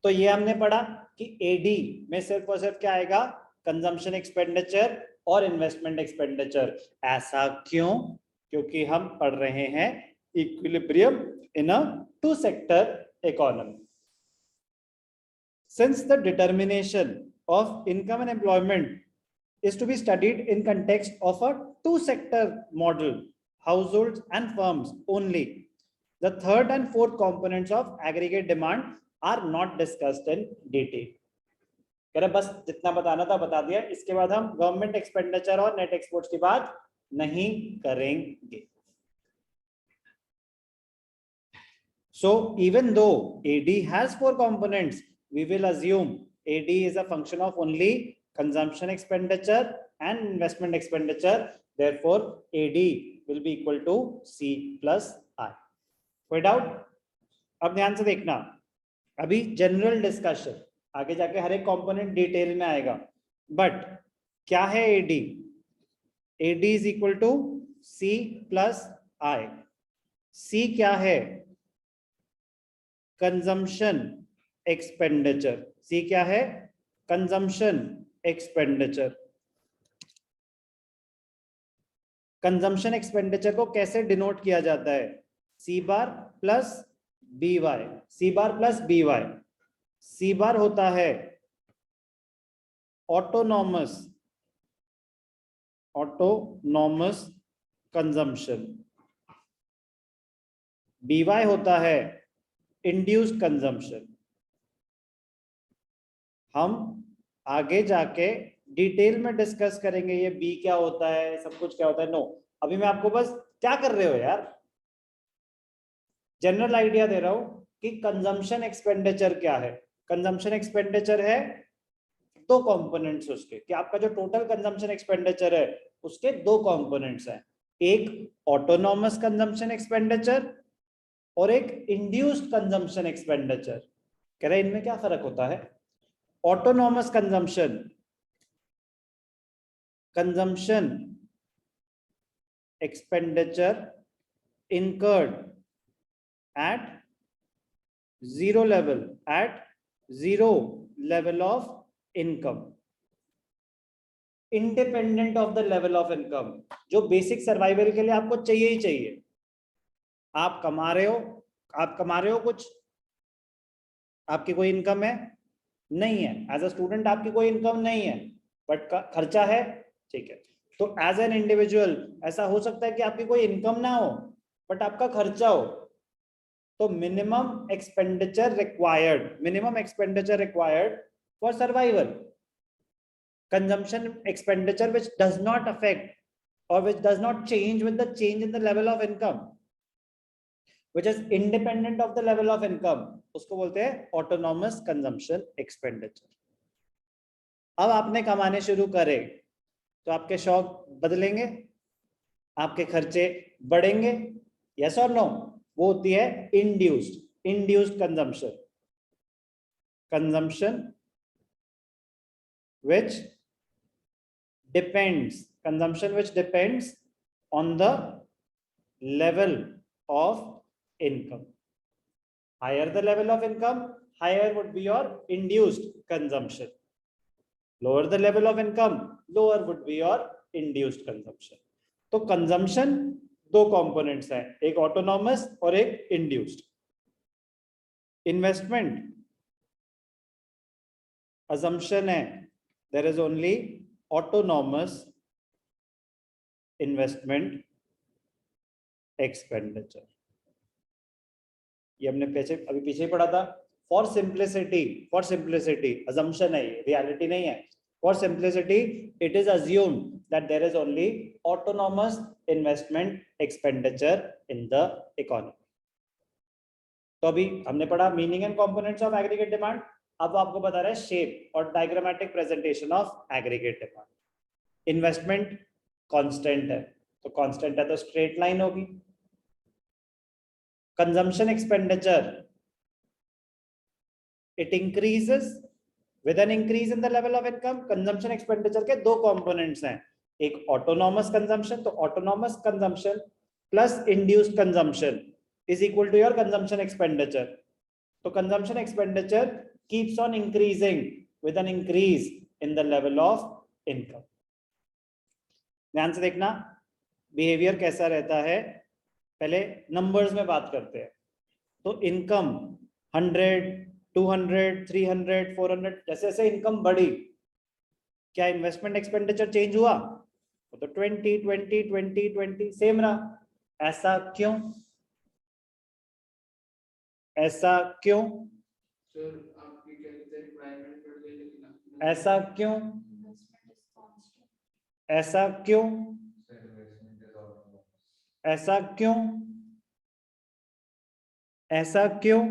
तो ये हमने पढ़ा कि एडी में सिर्फ और सिर्फ क्या आएगा, कंजम्पशन एक्सपेंडिचर और इन्वेस्टमेंट एक्सपेंडिचर। ऐसा क्यों? क्योंकि हम पढ़ रहे हैं equilibrium in a two sector economy. Since the determination of income and employment is to be studied in context of a two-sector model, households and firms only, the third and fourth components of aggregate demand are not discussed in detail. कह रहे बस जितना बताना था बता दिया, इसके बाद हम गवर्नमेंट एक्सपेंडिचर और नेट एक्सपोर्ट्स की बात नहीं करेंगे। So even though AD has four components, we will assume AD is a function of only consumption expenditure and investment expenditure. Therefore, AD will be equal to C plus I. कोई doubt? अब ध्यान से देखना, अभी general discussion, आगे जाके हर एक component detail में आएगा, बट क्या है AD? AD is equal to C plus I. C क्या है? Consumption expenditure. सी क्या है? Consumption expenditure. कंजम्पशन एक्सपेंडिचर को कैसे डिनोट किया जाता है? सी बार प्लस बी वाई। सी बार प्लस बी वाई। सी बार होता है ऑटोनॉमस कंजम्पशन, बी वाई होता है इंड्यूस्ड कंजम्पशन। हम आगे जाके डिटेल में डिस्कस करेंगे ये बी क्या होता है, सब कुछ क्या होता है। नो, अभी मैं आपको बस क्या कर रहे हो यार, जनरल आइडिया दे रहा हूं कि कंजम्पशन एक्सपेंडिचर क्या है। कंजम्पशन एक्सपेंडिचर है दो कंपोनेंट्स उसके, कि आपका जो टोटल कंजम्पशन एक्सपेंडिचर है उसके दो कंपोनेंट्स हैं, एक ऑटोनॉमस कंजम्पशन एक्सपेंडिचर और एक इंड्यूस्ड कंजम्पशन एक्सपेंडिचर। कह रहे इनमें क्या फर्क होता है? Autonomous consumption expenditure incurred at zero level of income, independent of the level of income, जो बेसिक सर्वाइवल के लिए आपको चाहिए ही चाहिए। आप कमा रहे हो कुछ, आपकी कोई इनकम है? नहीं है। एज अ स्टूडेंट आपकी कोई इनकम नहीं है, बट खर्चा है, ठीक है। तो एज एन इंडिविजुअल ऐसा हो सकता है कि आपकी कोई इनकम ना हो बट आपका खर्चा हो, तो minimum expenditure required for survival, consumption expenditure which does not affect or which does not change with the change in the level of income, which is independent of the level of income, उसको बोलते हैं autonomous consumption expenditure. अब आपने कमाने शुरू करे तो आपके शौक बदलेंगे, आपके खर्चे बढ़ेंगे, यस और नो? वो होती है induced consumption which depends on the level of income. Higher the level of income, higher would be your induced consumption. Lower the level of income, lower would be your induced consumption. तो consumption दो components हैं, एक autonomous और एक induced. Investment assumption है there is only autonomous investment expenditure। ये हमने अभी पीछे ही पढ़ा था। फॉर सिंप्लिसिटी assumption है, रियलिटी नहीं है। For simplicity it is assumed that there is only autonomous investment expenditure in the economy। तो अभी हमने पढ़ा meaning and components of aggregate demand. अब आपको बता रहा है शेप और diagrammatic presentation of aggregate demand. Investment constant है, तो कांस्टेंट है तो स्ट्रेट लाइन होगी। Consumption expenditure it increases with an increase in the level of income. Consumption expenditure के दो कंपोनेंट्स हैं, एक ऑटोनॉमस कंजम्पशन, तो autonomous consumption plus induced consumption is equal to your consumption expenditure. तो consumption expenditure keeps on increasing with an increase in the level of income. ध्यान से देखना behaviour कैसा रहता है। पहले नंबर्स में बात करते हैं। तो इनकम 100, 200, 300, 400 जैसे जैसे इनकम बढ़ी, क्या इन्वेस्टमेंट एक्सपेंडिचर चेंज हुआ? तो 20, 20, 20, 20 सेम रहा। ऐसा क्यों? ऐसा क्यों? ऐसा क्यों? ऐसा क्यों? ऐसा क्यों? ऐसा क्यों?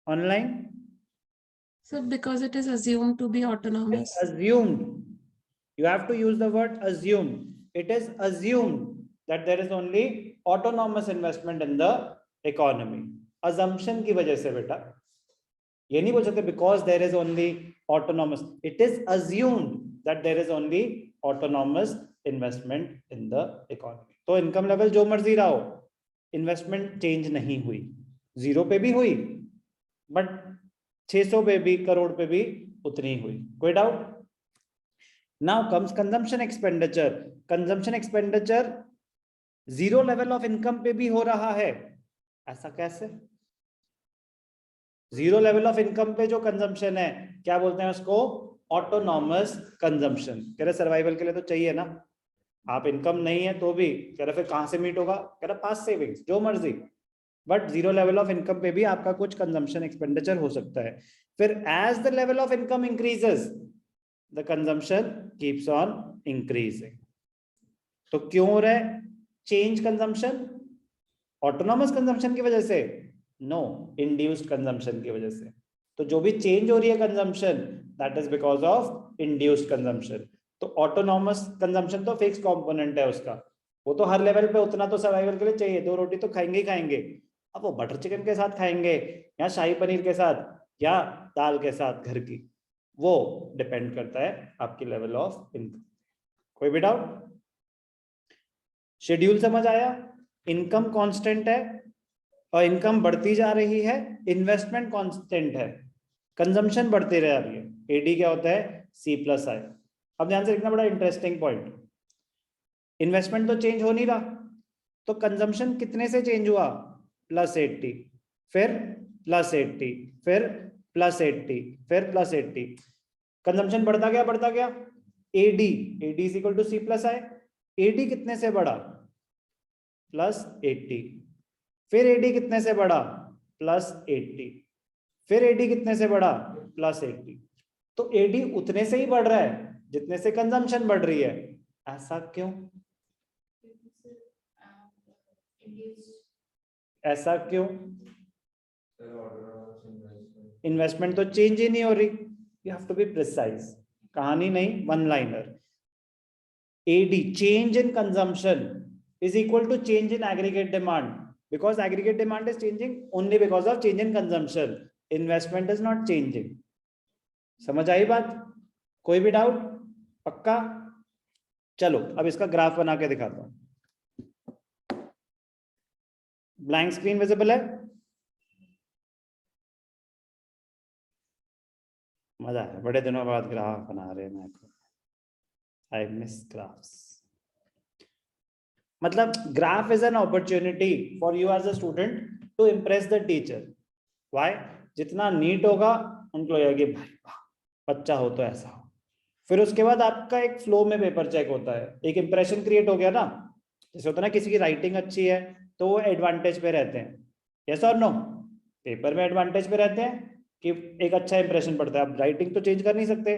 Online? So because it is assumed to be autonomous. It's assumed. You have to use the word assumed. It is assumed that there is only autonomous investment in the economy. Assumption की वजह से बेटा, ये नहीं बोल सकते because there is only autonomous. It is assumed that there is only autonomous investment in the economy. तो income level जो मर्जी रहा हो, इन्वेस्टमेंट चेंज नहीं हुई। 0 पे भी हुई, बट 600 पे भी, करोड़ पे भी उतनी हुई। कोई doubt? Now comes consumption expenditure. Consumption expenditure 0 level of income पे भी हो रहा है। ऐसा कैसे? 0 level of income पे जो कंजम्पशन है, क्या बोलते हैं उसको? Autonomous consumption. कह रहे सर्वाइवल के लिए तो चाहिए ना, आप इनकम नहीं है तो भी, कह रहे फिर कहां से मीट होगा? कह रहा पास सेविंग्स, जो मर्जी, बट 0 लेवल ऑफ इनकम पे भी आपका कुछ कंजम्पशन एक्सपेंडिचर हो सकता है। फिर as the level of income increases, the consumption keeps on increasing. तो क्यों हो रहा है चेंज कंजम्पशन? ऑटोनॉमस कंजम्पशन की वजह से? नो, इंड्यूस्ड कंजम्पशन की वजह से। तो जो भी चेंज हो रही है consumption, that is because of induced consumption. तो ऑटोनॉमस कंजम्पशन तो फिक्स कंपोनेंट है उसका, वो तो हर लेवल पे उतना तो सर्वाइवल के लिए चाहिए। 2 रोटी तो खाएंगे ही खाएंगे। अब वो बटर चिकन के साथ खाएंगे या शाही पनीर के साथ या दाल के साथ घर की, वो डिपेंड करता है आपकी लेवल ऑफ इनकम। कोई भी डाउट? शेड्यूल समझ आया? इनकम कांस्टेंट है और इनकम बढ़ती जा रही है, इन्वेस्टमेंट कांस्टेंट है, कंजम्पशन बढ़ती रह रही है। एडी क्या होता है? C+I। अब ध्यान से देखना, बड़ा इंटरेस्टिंग पॉइंट। इन्वेस्टमेंट तो चेंज हो नहीं रहा, तो कंजम्पशन कितने से चेंज हुआ? +80, फिर +80, फिर +80, फिर +80। कंजम्पशन बढ़ता गया, बढ़ता गया। AD is equal to C+I। AD कितने से बढ़ा? +80, फिर एडी कितने से बढ़ा? +80, फिर एडी कितने से बढ़ा? +80। तो एडी उतने से ही बढ़ रहा है जितने से कंजम्पशन बढ़ रही है। ऐसा क्यों? ऐसा क्यों? इन्वेस्टमेंट तो चेंज ही नहीं हो रही। You have to be precise, कहानी नहीं, one liner. AD change in consumption is equal to change in aggregate demand, because aggregate demand is changing only because of change in consumption. Investment is not changing. समझ आई बात? कोई भी doubt? पक्का? चलो अब इसका ग्राफ बना के दिखाता हूं। ब्लैंक स्क्रीन विजिबल है? मजा है, बड़े दिनों बाद ग्राफ बना रहे हैं। I miss graphs. मतलब graph is an opportunity for you as a student to impress the teacher. Why? जितना नीट होगा उनको लगेगा कि भाई बच्चा हो तो ऐसा हो। फिर उसके बाद आपका एक फ्लो में पेपर चेक होता है, एक इंप्रेशन क्रिएट हो गया ना। जैसे होता है ना, किसी की राइटिंग अच्छी है तो वो एडवांटेज पे रहते हैं, यस और नो? पेपर में एडवांटेज पे रहते हैं कि एक अच्छा इंप्रेशन पड़ता है। आप राइटिंग तो चेंज कर नहीं सकते,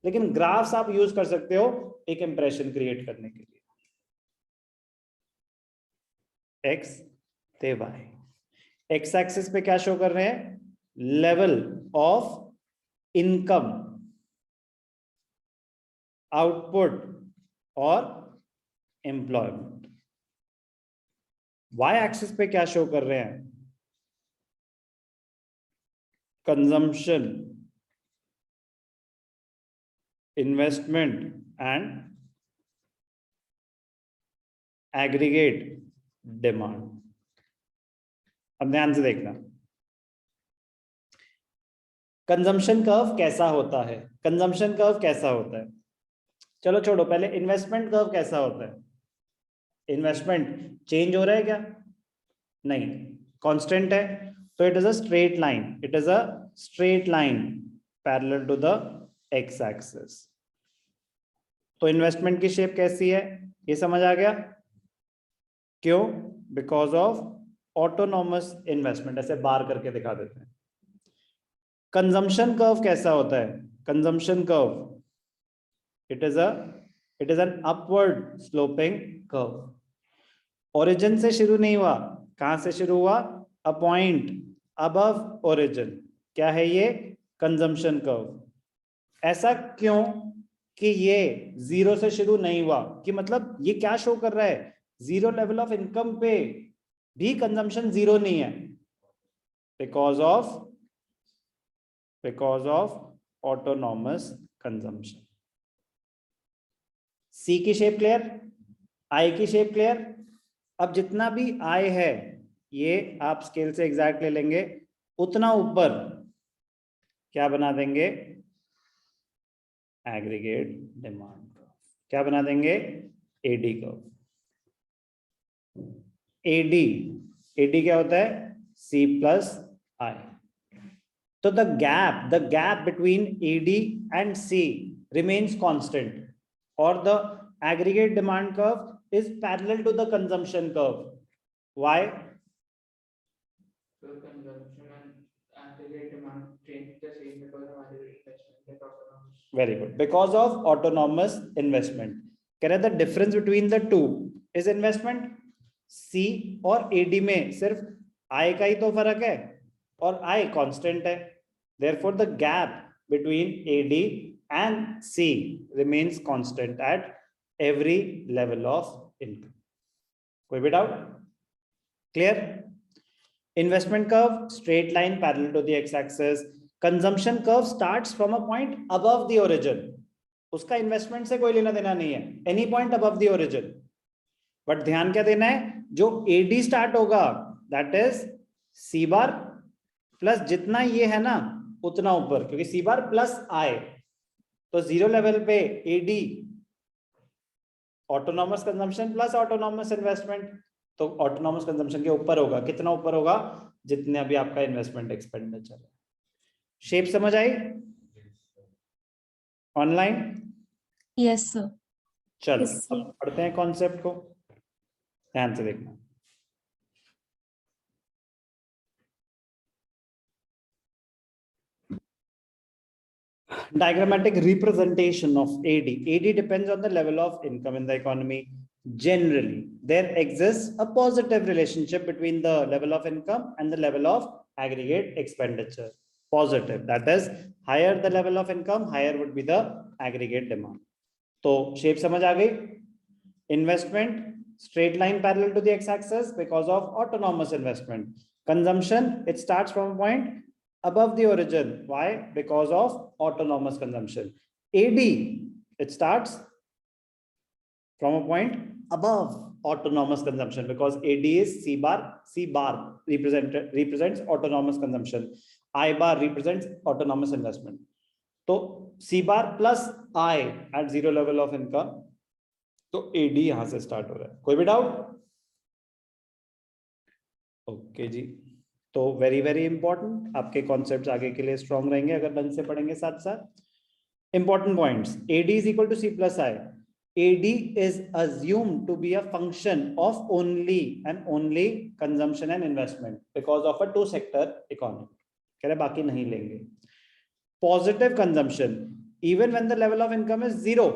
लेकिन ग्राफ्स आप यूज कर सकते हो एक इंप्रेशन क्रिएट करने के लिए। एक्स ते वाई, एक्स एक्सिस पे क्या शो कर रहे हैं? लेवल ऑफ इनकम, आउटपुट और एम्प्लॉयमेंट। वाई एक्सिस पे क्या शो कर रहे हैं? Consumption, investment and aggregate demand. अब ध्यान से देखना, कंजम्पशन कर्व कैसा होता है, कंजम्पशन कर्व कैसा होता है, चलो छोड़ो, पहले इन्वेस्टमेंट कर्व कैसा होता है। इन्वेस्टमेंट चेंज हो रहा है क्या, नहीं, कांस्टेंट है, तो it is a straight line, it is a straight line parallel to the X axis. तो इन्वेस्टमेंट की शेप कैसी है, ये समझ आ गया, क्यों, बिकॉज ऑफ ऑटोनॉमस इन्वेस्टमेंट, ऐसे बार करके दिखा देते हैं। कंजम्पशन कर्व कैसा होता है, consumption curve it is an upward sloping curve. Origin से शुरू नहीं हुआ, कहां से शुरू हुआ, अ पॉइंट अबव ओरिजिन, क्या है ये, कंजम्पशन कर्व। ऐसा क्यों कि ये जीरो से शुरू नहीं हुआ, कि मतलब ये क्या शो कर रहा है, जीरो लेवल ऑफ इनकम पे भी कंजम्पशन जीरो नहीं है, बिकॉज ऑफ ऑटोनॉमस कंजम्पशन। सी की शेप क्लियर, आई की शेप क्लियर। अब जितना भी आई है ये आप स्केल से एग्जैक्ट ले लेंगे, उतना ऊपर क्या बना देंगे, एग्रीगेट डिमांड कर्व, क्या बना देंगे, एडी कर्व। एडी क्या होता है, सी प्लस आई। तो the gap between AD and C remains constant, और the aggregate demand curve is parallel to the consumption curve. Why? So consumption and aggregate demand change the same because of aggregate investment. Very good. Because of autonomous investment. कह रहे the difference between the two is investment. C और AD में सिर्फ I का ही तो फर्क है, और I constant है. Therefore, the gap between AD and C remains constant at every level of income. कोई भी doubt, clear. Investment curve straight line parallel to the X axis, consumption curve starts from a point above the origin, उसका investment से कोई लेना देना नहीं है, any point above the origin. But ध्यान क्या देना है, जो एडी स्टार्ट होगा that is C bar plus जितना ये है ना उतना ऊपर, क्योंकि सी बार प्लस आई, तो जीरो लेवल पे AD autonomous consumption plus autonomous investment, तो ऑटोनॉमस कंजम्पशन के ऊपर होगा, कितना ऊपर होगा, जितने भी आपका इन्वेस्टमेंट एक्सपेंडिचर है। शेप समझ आई ऑनलाइन? Yes, sir. चलो Yes, sir. अब पढ़ते हैं कॉन्सेप्ट को, ध्यान से देखना। Diagrammatic representation of AD. AD depends on the level of income in the economy. Generally, there exists a positive relationship between the level of income and the level of aggregate expenditure. Positive, that is, higher the level of income, higher would be the aggregate demand. तो shape समझ आ गई? Investment, straight line parallel to the x-axis because of autonomous investment. Consumption, it starts from a point above the origin. Why? Because of autonomous consumption. AD, it starts from a point above autonomous consumption because AD is C bar represents autonomous consumption. I bar represents autonomous investment. तो C bar plus I at zero level of income, तो AD यहां से start हो रहा है। कोई भी doubt? Okay जी, तो वेरी वेरी इंपॉर्टेंट, आपके कॉन्सेप्ट्स आगे के लिए स्ट्रॉन्ग रहेंगे अगर ढंग से पढ़ेंगे साथ साथ। Important points, AD is equal to C plus I. AD is assumed to be a function of only consumption and investment because of a two sector economy. कह रहे बाकी नहीं लेंगे। Positive consumption, even when the level of income is zero,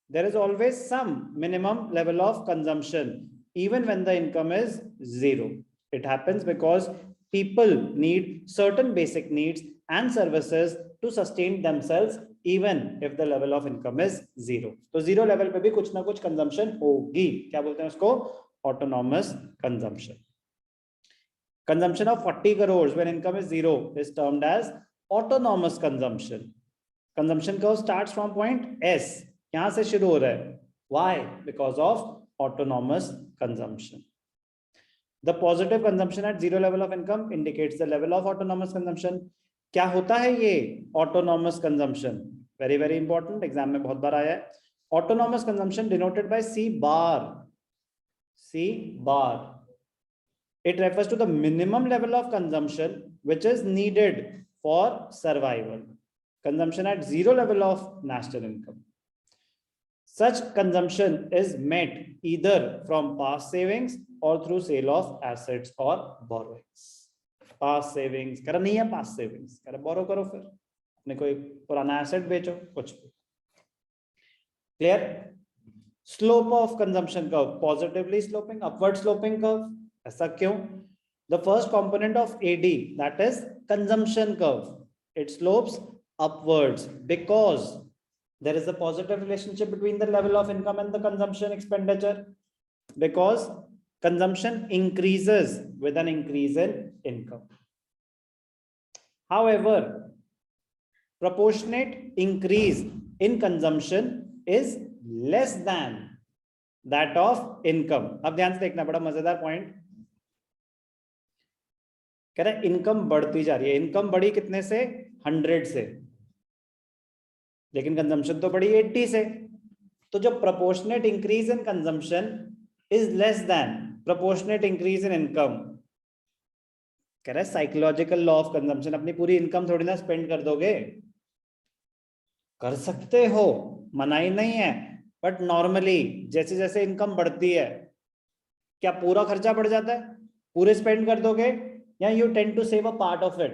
there is always some minimum level of consumption even when the income is zero. It happens because people need certain basic needs and services to sustain themselves even if the level of income is zero. तो zero level पे भी कुछ ना कुछ consumption होगी, क्या बोलते हैं उसको, autonomous consumption. Consumption of 40 crores when income is zero is termed as autonomous consumption. Consumption curve starts from point S, यहां से शुरू हो रहा है। Why? Because of autonomous consumption. The positive consumption at zero level of income indicates the level of autonomous consumption. क्या होता है ये autonomous consumption? Very very important, exam में बहुत बार आया है. Autonomous consumption denoted by C bar. C bar, it refers to the minimum level of consumption which is needed for survival. Consumption at zero level of national income. Such consumption is met either from past savings or through sale of assets or borrowings. Past savings करा नहीं है, past savings करा borrow करो, फिर अपने कोई पुराना asset बेचो, कुछ भी. Clear? Slope of consumption curve, positively sloping, upward sloping curve. ऐसा क्यों? The first component of AD, that is consumption curve, it slopes upwards because there is a positive relationship between the level of income and the consumption expenditure, because consumption increases with an increase in income. However, proportionate increase in consumption is less than that of income. अब ध्यान से देखना, बड़ा मजेदार point कह रहा है, income बढ़ती जा रही है. इनकम बढ़ी कितने से? 100 से, लेकिन कंजम्पशन तो बढ़ी 80 से. तो जो proportionate increase in consumption is less than proportionate increase in income. कह रहा है साइकोलॉजिकल लॉ ऑफ कंजम्पशन. अपनी पूरी इनकम थोड़ी ना स्पेंड कर दोगे, कर सकते हो, मनाही नहीं है, बट नॉर्मली जैसे जैसे इनकम बढ़ती है, क्या पूरा खर्चा बढ़ जाता है? पूरे स्पेंड कर दोगे, या you tend to save a part of it?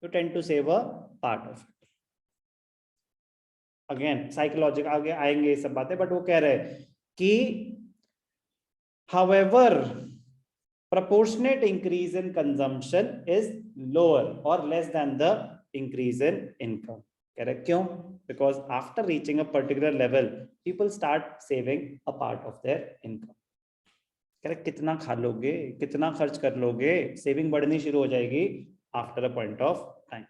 You tend to save a part of it. Again psychologic, आगे आएंगे ये सब बातें, बट वो कह रहे हैं कि however proportionate increase in consumption is lower or less than the increase in income. Correct? क्यों? Because after reaching a particular level, people start saving a part of their income. Correct? कितना खा लोगे, कितना खर्च कर लोगे, सेविंग बढ़नी शुरू हो जाएगी after a point of time.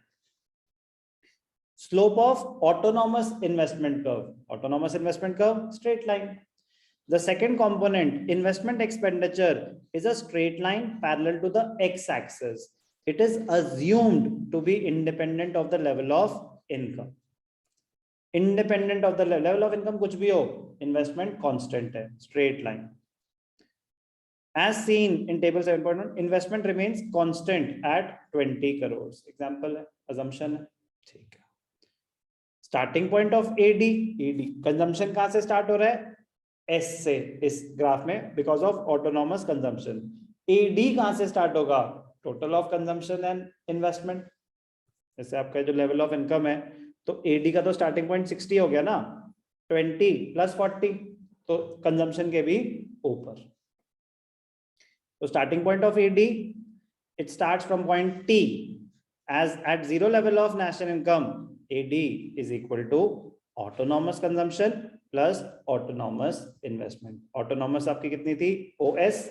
Slope of autonomous investment curve. Autonomous investment curve, straight line. The second component, investment expenditure, is a straight line parallel to the x-axis. It is assumed to be independent of the level of income. Independent of the level of income, कुछ भी हो, investment constant है, straight line. As seen in table 7.1, investment remains constant at 20 crores. Example है, assumption है, ठीक है. Starting point of AD, consumption कहाँ से start हो रहा है? S से, इस ग्राफ में, because of autonomous consumption. AD कहां से स्टार्ट होगा? Total of consumption and investment. जैसे आपका जो लेवल ऑफ इनकम है, तो AD का तो स्टार्टिंग पॉइंट 60 हो गया ना, 20 + 40, तो कंजम्पशन के भी ऊपर. तो starting point of AD, it starts from point T, as at zero level of national income, AD is equal to autonomous consumption plus autonomous investment. Autonomous आपकी कितनी थी? OS.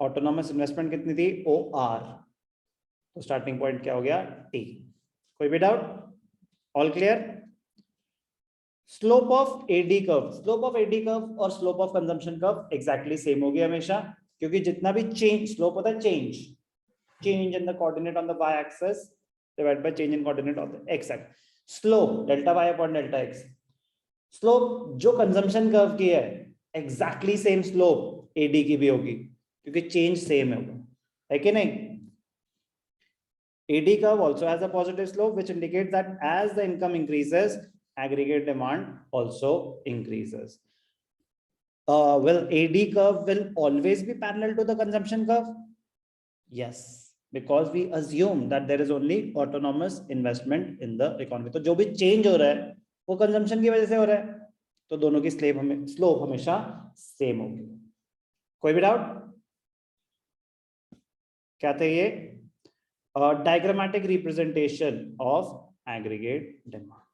ऑटोनॉमस इन्वेस्टमेंट कितनी थी? OR. तो स्टार्टिंग पॉइंट क्या हो गया? T. कोई भी doubt? All clear? Slope of AD curve, slope of AD curve और slope of consumption curve exactly same होगी हमेशा, क्योंकि जितना भी चेंज, स्लोप होता है change in the coordinate on the y axis divide by change in coordinate on the x axis. Slope delta y upon delta x. Slope जो consumption curve की है, एग्जैक्टली सेम स्लोप AD की भी होगी, क्योंकि change same है कि नहीं? AD curve also has a positive slope, which indicates that as the income increases, aggregate demand also increases. Will AD curve will always be parallel to the consumption curve? Yes, because we assume that there is only autonomous investment in the economy. तो जो भी change हो रहा है वो consumption की वजह से हो रहा है, तो दोनों की स्लोप हमेशा सेम होगी. कोई भी डाउट? क्या थे ये? Diagrammatic representation of aggregate demand.